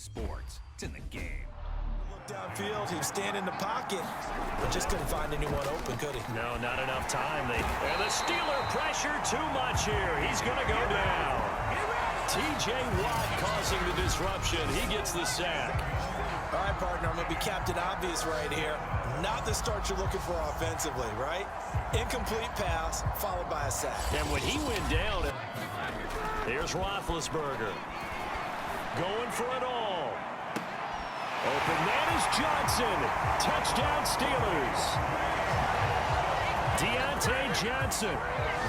sports. It's in the game. Look downfield, he'd stand in the pocket, but just couldn't find anyone open, could he? No, not enough time. And the Steeler pressure too much here. He's going to go down. T.J. Watt causing the disruption. He gets the sack. All right, partner, I'm going to be Captain Obvious right here. Not the start you're looking for offensively, right? Incomplete pass, followed by a sack. And when he went down, here's Roethlisberger. Going for it all. Open man is Johnson. Touchdown Steelers. Deontay Johnson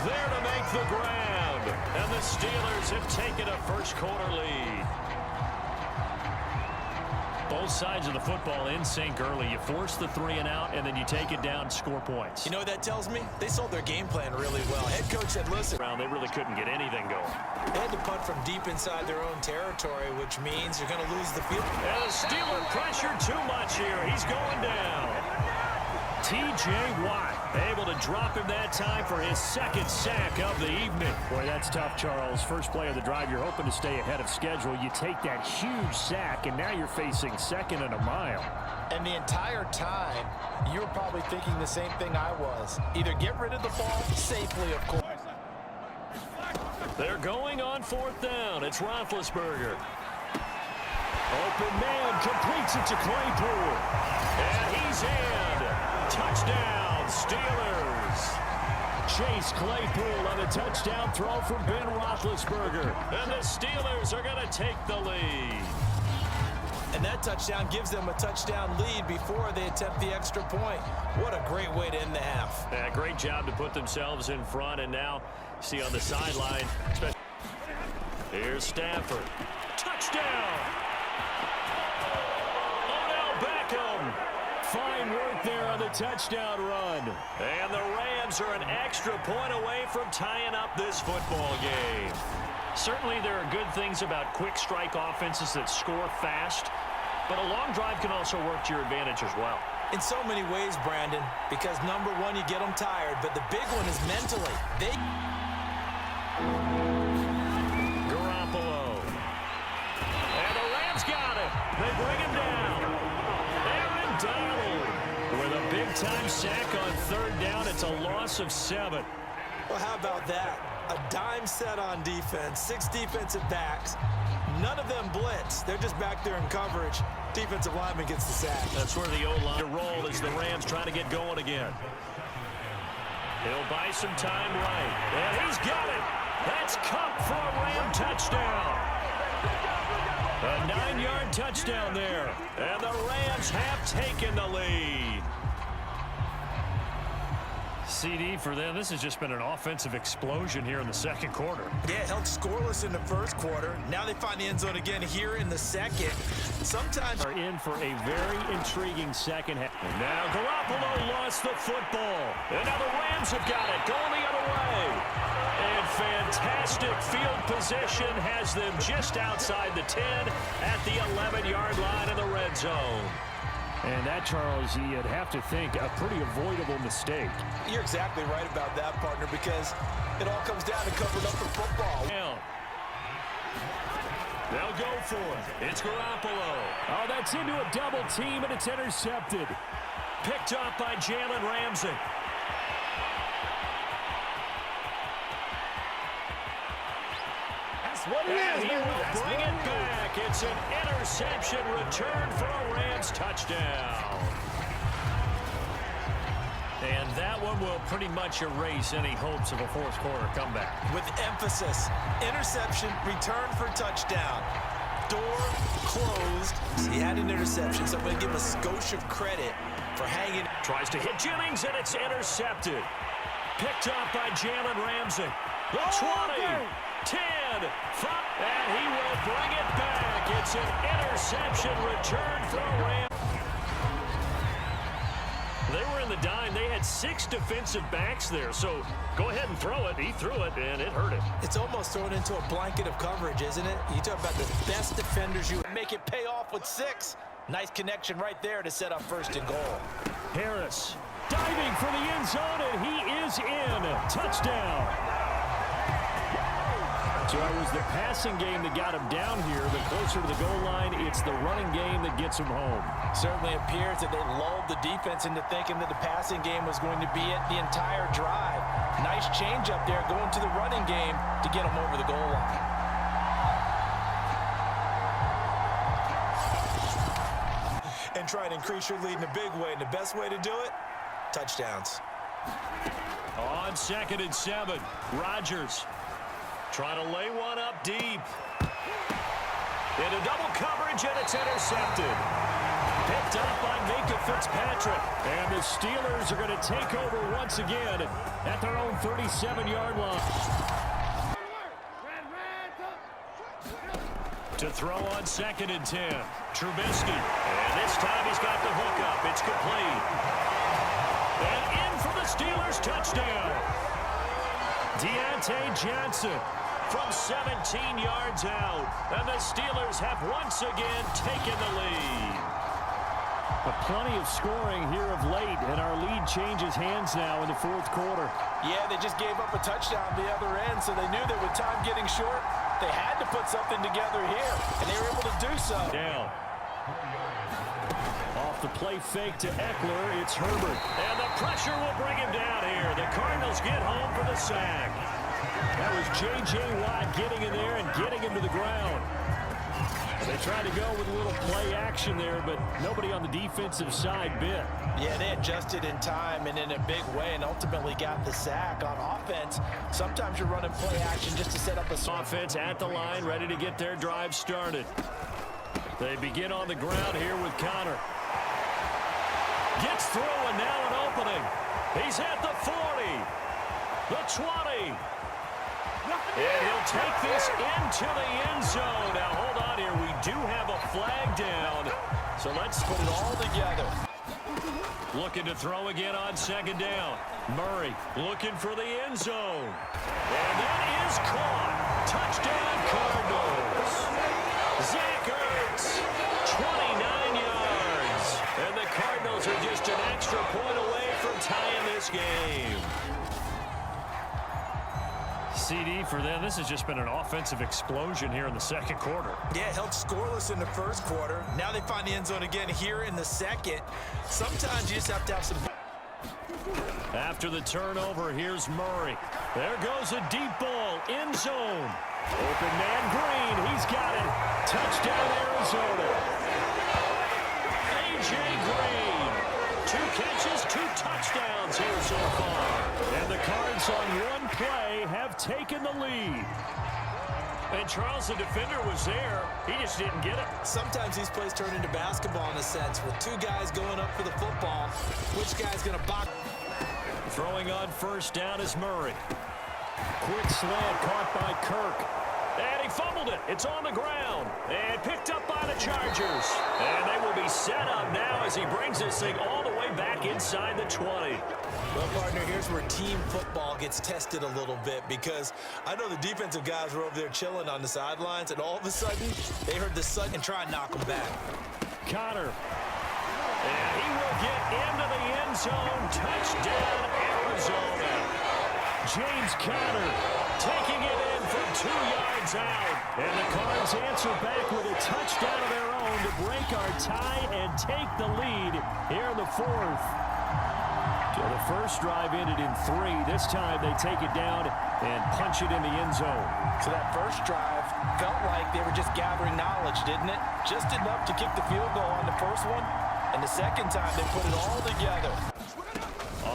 there to make the grab. And the Steelers have taken a first quarter lead. Both sides of the football in sync early. You force the 3 and out, and then you take it down and score points. You know what that tells me? They sold their game plan really well. Head coach said, listen. They really couldn't get anything going. They had to punt from deep inside their own territory, which means you're going to lose the field. And the Steeler pressure too much here. He's going down. T.J. Watt able to drop him that time for his second sack of the evening. Boy, that's tough, Charles. First play of the drive, you're hoping to stay ahead of schedule. You take that huge sack, and now you're facing 2nd and a mile. And the entire time, you were probably thinking the same thing I was. Either get rid of the ball safely, of course. They're going on 4th down. It's Roethlisberger. Open man completes it to Claypool. And he's in. Touchdown, Steelers. Chase Claypool on a touchdown throw from Ben Roethlisberger. And the Steelers are going to take the lead. And that touchdown gives them a touchdown lead before they attempt the extra point. What a great way to end the half. Yeah, great job to put themselves in front. And now, see on the sideline, here's Stafford. Touchdown! Fine work there on the touchdown run. And the Rams are an extra point away from tying up this football game. Certainly there are good things about quick strike offenses that score fast, but a long drive can also work to your advantage as well. In so many ways, Brandon, because number one, you get them tired, but the big one is mentally. Garoppolo. And the Rams got it. They bring him down. Donald with a big-time sack on 3rd down. It's a loss of 7. Well, how about that? A dime set on defense, 6 defensive backs. None of them blitz. They're just back there in coverage. Defensive lineman gets the sack. That's where the O-line roll as the Rams trying to get going again. He'll buy some time right. And he's got it. That's Cup for a Ram touchdown. A 9-yard touchdown there. And the Rams have taken the lead. CD for them. This has just been an offensive explosion here in the 2nd quarter. Yeah, held scoreless in the 1st quarter. Now they find the end zone again here in the 2nd. Sometimes are in for a very intriguing second half. And now Garoppolo lost the football. And now the Rams have got it. Going the other way. And fantastic field position has them just outside the 10 at the 11-yard line in the red zone. And that, Charles, you'd have to think a pretty avoidable mistake. You're exactly right about that, partner, because it all comes down to covering up the football. They'll go for it. It's Garoppolo. Oh, that's into a double team, and it's intercepted. Picked up by Jalen Ramsey. And he will bring it back. It's an interception return for a Rams touchdown. And that one will pretty much erase any hopes of a 4th quarter comeback. With emphasis, interception, return for touchdown. Door closed. He had an interception, so I'm going to give a skosh of credit for hanging. Tries to hit Jennings, and it's intercepted. Picked up by Jalen Ramsey. The 20, 10, 5, and he will bring it back. It's an interception return for a Rams. They were in the dime. They had 6 defensive backs there, so go ahead and throw it. He threw it, and it hurt him. It's almost thrown into a blanket of coverage, isn't it? You talk about the best defenders. You make it pay off with 6. Nice connection right there to set up 1st and goal. Harris diving for the end zone, and he is in. Touchdown. So it was the passing game that got him down here. The closer to the goal line, it's the running game that gets him home. Certainly appears that they lulled the defense into thinking that the passing game was going to be it the entire drive. Nice change up there going to the running game to get him over the goal line. And try and increase your lead in a big way. And the best way to do it, touchdowns. On 2nd and 7, Rodgers trying to lay one up deep. Into double coverage, and it's intercepted. Picked up by Minka Fitzpatrick. And the Steelers are going to take over once again at their own 37-yard line. To throw on 2nd and 10, Trubisky. And this time he's got the hook up. It's complete. And in for the Steelers touchdown. Deontay Johnson from 17 yards out. And the Steelers have once again taken the lead. Plenty of scoring here of late, and our lead changes hands now in the 4th quarter. Yeah, they just gave up a touchdown the other end, so they knew that with time getting short, they had to put something together here, and they were able to do so. Down. Off the play fake to Eckler, it's Herbert. And the pressure will bring him down here. The Cardinals get home for the sack. That was J.J. Watt getting in there and getting him to the ground. They tried to go with a little play action there, but nobody on the defensive side bit. Yeah, they adjusted in time and in a big way and ultimately got the sack. On offense, sometimes you're running play action just to set up a... Offense at the line, ready to get their drive started. They begin on the ground here with Connor. Gets through, and now an opening. He's at the 40, the 20. And he'll take this into the end zone. Now, hold on here. We do have a flag down. So let's put it all together. Looking to throw again on 2nd down. Murray looking for the end zone. And that is caught. Touchdown, Cardinals. Zach Ertz, 29 yards. And the Cardinals are just an extra point away from tying this game. CD for them. This has just been an offensive explosion here in the 2nd quarter. Yeah, held scoreless in the 1st quarter. Now they find the end zone again here in the 2nd. Sometimes you just have to have some... After the turnover, here's Murray. There goes a deep ball, end zone. Open man Green, he's got it. Touchdown, Arizona. A.J. Green. 2 catches, 2 touchdowns here so far. And the Cards on one play have taken the lead. And Charles, the defender, was there. He just didn't get it. Sometimes these plays turn into basketball in a sense. With 2 guys going up for the football, which guy's going to box? Throwing on 1st down is Murray. Quick slant caught by Kirk. And he fumbled it. It's on the ground. And picked up by the Chargers. And they will be set up now as he brings this thing all the way back inside the 20. Well, partner, here's where team football gets tested a little bit, because I know the defensive guys were over there chilling on the sidelines, and all of a sudden, they heard the sun and try and knock them back. Connor. And he will get into the end zone. Touchdown, Arizona. James Conner taking it in from 2 yards out. And the Cards answer back with a touchdown of their own to break our tie and take the lead here in the 4th. So the first drive ended in 3. This time they take it down and punch it in the end zone. So that first drive felt like they were just gathering knowledge, didn't it? Just enough to kick the field goal on the first one. And the second time they put it all together.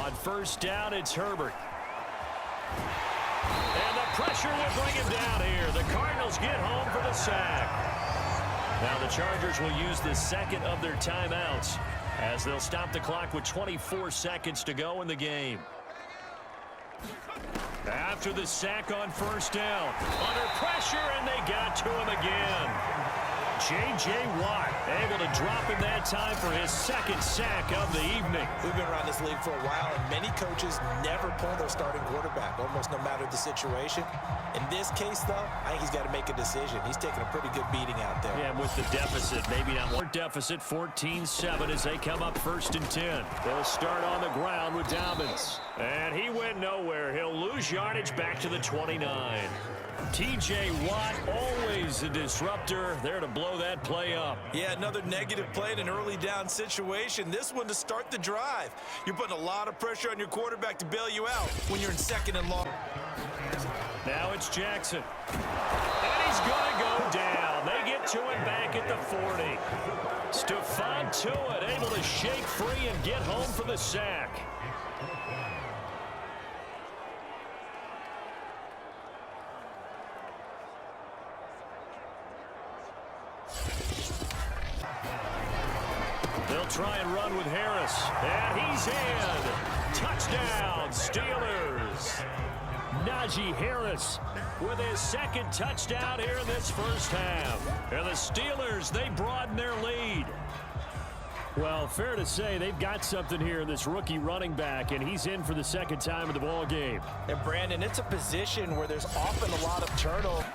On 1st down, it's Herbert. And the pressure will bring him down here. The Cardinals get home for the sack. Now the Chargers will use the 2nd of their timeouts as they'll stop the clock with 24 seconds to go in the game. After the sack on 1st down, under pressure, and they got to him again. J.J. Watt able to drop him that time for his 2nd sack of the evening. We've been around this league for a while, and many coaches never pull their starting quarterback, almost no matter the situation. In this case, though, I think he's got to make a decision. He's taking a pretty good beating out there. Yeah, with the deficit, maybe not more deficit, 14-7 as they come up 1st and 10. They'll start on the ground with Dobbins. And he went nowhere. He'll lose yardage back to the 29. T.J. Watt, always a disruptor, there to blow that play up. Yeah, another negative play in an early down situation. This one to start the drive. You're putting a lot of pressure on your quarterback to bail you out when you're in second and long. Now it's Jackson. And he's going to go down. They get to him back at the 40. Stephon Tuitt able to shake free and get home for the sack. They'll try and run with Harris. And he's in. Touchdown, Steelers. Najee Harris with his second touchdown here in this first half. And the Steelers, they broaden their lead. Well, fair to say they've got something here in this rookie running back, and he's in for the second time in the ball game. And Brandon, it's a position where there's often a lot of turnover.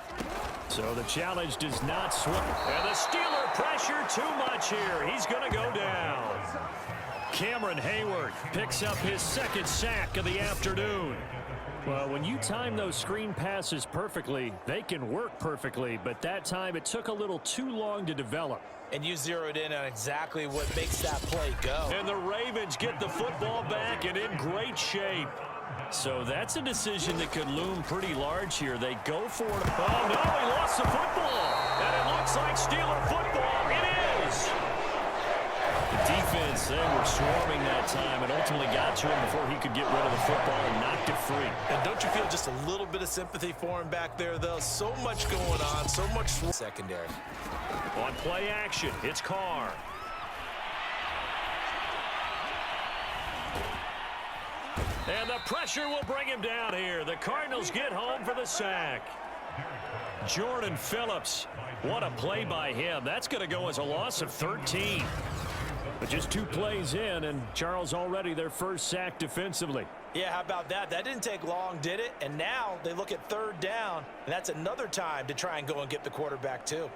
So the challenge does not swing. And the Steeler pressure too much here. He's going to go down. Cameron Hayward picks up his second sack of the afternoon. Well, when you time those screen passes perfectly, they can work perfectly, but that time it took a little too long to develop. And you zeroed in on exactly what makes that play go. And the Ravens get the football back and in great shape. So that's a decision that could loom pretty large here. They go for it. Oh, no, he lost the football. And it looks like Steeler football. It is. The defense, they were swarming that time and ultimately got to him before he could get rid of the football and knocked it free. And don't you feel just a little bit of sympathy for him back there, though? So much going on, so much secondary. On play action, it's Carr. And the pressure will bring him down here. The Cardinals get home for the sack. Jordan Phillips, what a play by him. That's going to go as a loss of 13. But just 2 plays in, and Charles already their first sack defensively. Yeah, how about that? That didn't take long, did it? And now they look at third down, and that's another time to try and go and get the quarterback too.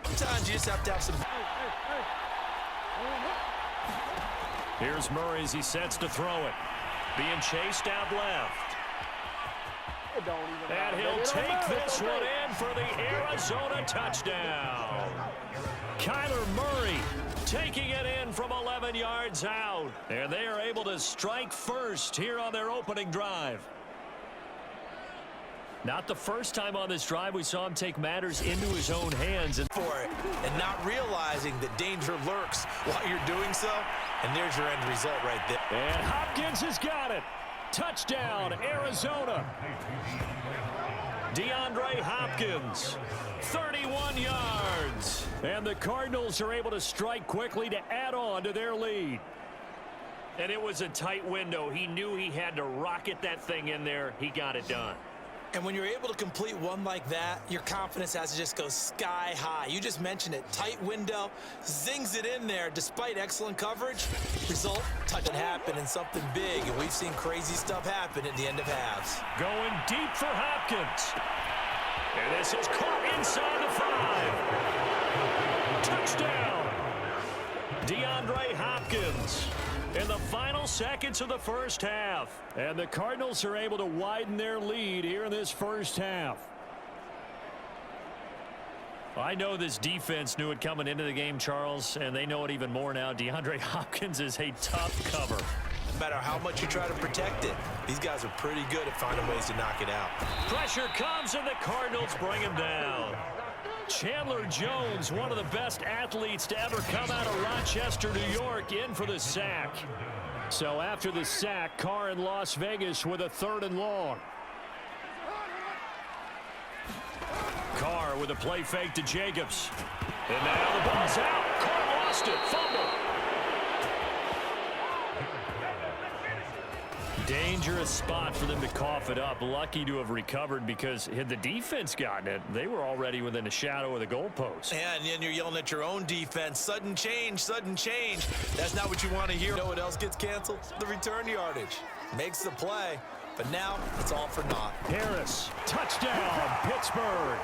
Sometimes you just have to have some... Here's Murray as he sets to throw it. Being chased out left. And he'll take this one in for the Arizona touchdown. Kyler Murray taking it in from 11 yards out. And they are able to strike first here on their opening drive. Not the first time on this drive we saw him take matters into his own hands. For it, and not realizing that danger lurks while you're doing so. And there's your end result right there. And Hopkins has got it. Touchdown, Arizona. DeAndre Hopkins, 31 yards. And the Cardinals are able to strike quickly to add on to their lead. And it was a tight window. He knew he had to rocket that thing in there. He got it done. And when you're able to complete one like that, your confidence has to just go sky high. You just mentioned it. Tight window, zings it in there despite excellent coverage. Result, touch it happen and something big. And we've seen crazy stuff happen at the end of halves. Going deep for Hopkins. And this is caught inside the 5. Touchdown. DeAndre Hopkins. In the final seconds of the first half. And the Cardinals are able to widen their lead here in this first half. I know this defense knew it coming into the game, Charles, and they know it even more now. DeAndre Hopkins is a tough cover. No matter how much you try to protect it, these guys are pretty good at finding ways to knock it out. Pressure comes, and the Cardinals bring him down. Chandler Jones, one of the best athletes to ever come out of Rochester, New York, in for the sack. So after the sack, Carr in Las Vegas with a 3rd and long. Carr with a play fake to Jacobs. And now the ball's out. Carr lost it. Fumble. Dangerous spot for them to cough it up. Lucky to have recovered because had the defense gotten it, they were already within a shadow of the goalpost. Yeah, and then you're yelling at your own defense. Sudden change, sudden change. That's not what you want to hear. You know what else gets canceled? The return yardage. Makes the play, but now it's all for naught. Harris, touchdown, Pittsburgh.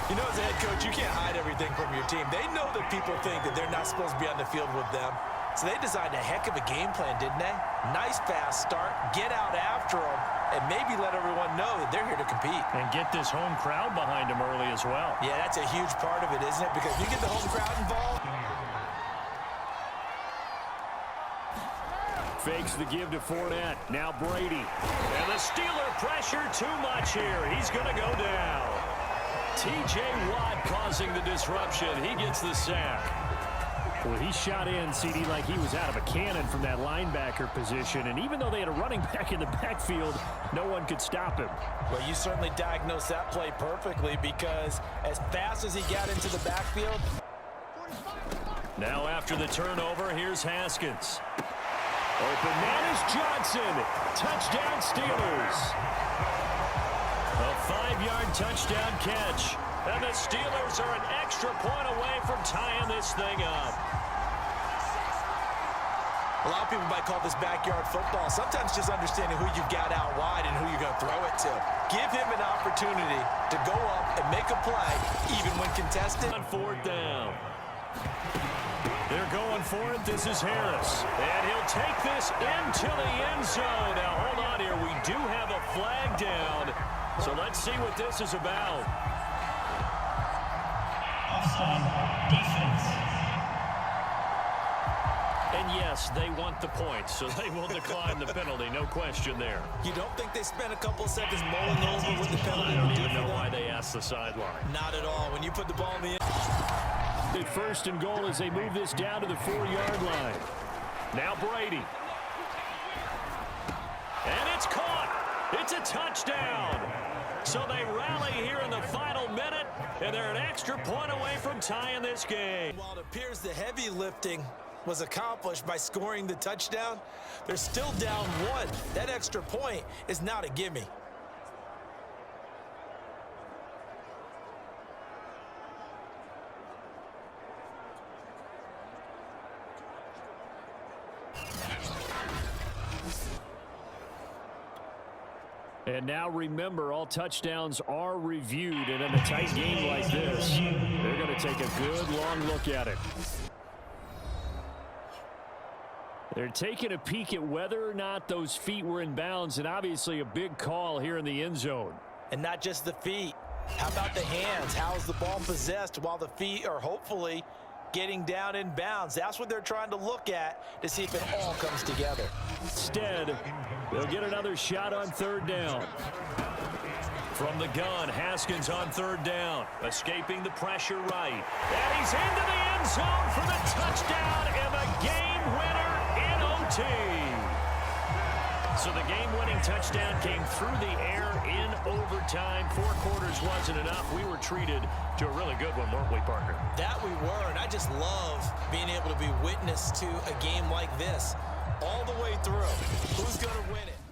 You know, as a head coach, you can't hide everything from your team. They know that people think that they're not supposed to be on the field with them. So they designed a heck of a game plan, didn't they? Nice fast start, get out after them, and maybe let everyone know that they're here to compete. And get this home crowd behind them early as well. Yeah, that's a huge part of it, isn't it? Because if you get the home crowd involved. Fakes the give to Fournette. Now Brady. And the Steeler pressure too much here. He's going to go down. T.J. Watt causing the disruption. He gets the sack. Well, he shot in, CD, like he was out of a cannon from that linebacker position. And even though they had a running back in the backfield, no one could stop him. Well, you certainly diagnosed that play perfectly because as fast as he got into the backfield. Now after the turnover, here's Haskins. Open man is Johnson. Touchdown Steelers. A 5-yard touchdown catch. And the Steelers are an extra point away from tying this thing up. A lot of people might call this backyard football. Sometimes just understanding who you've got out wide and who you're going to throw it to. Give him an opportunity to go up and make a play, even when contested. On 4th down. They're going for it. This is Harris. And he'll take this into the end zone. Now, hold on here. We do have a flag down. So let's see what this is about. Offside defense. And yes, they want the points, so they will decline the penalty. No question there. You don't think they spent a couple of seconds mulling over with the penalty? I don't even know why they asked the sideline. Not at all. When you put the ball in the end. At 1st and goal as they move this down to the 4-yard line. Now Brady. And it's caught. It's a touchdown. So they rally here in the final minute, and they're an extra point away from tying this game. While it appears the heavy lifting was accomplished by scoring the touchdown, they're still down 1. That extra point is not a gimme. And now remember, all touchdowns are reviewed, and in a tight game like this, they're going to take a good long look at it. They're taking a peek at whether or not those feet were in bounds, and obviously a big call here in the end zone. And not just the feet. How about the hands? How is the ball possessed while the feet are hopefully getting down in bounds? That's what they're trying to look at to see if it all comes together. Instead, they'll get another shot on 3rd down. From the gun, Haskins on 3rd down, escaping the pressure right. And he's into the end zone for the touchdown and the game winner in OT. So the game-winning touchdown came through the air in overtime. 4 quarters wasn't enough. We were treated to a really good one, weren't we, Parker? That we were, and I just love being able to be witness to a game like this all the way through. Who's going to win it?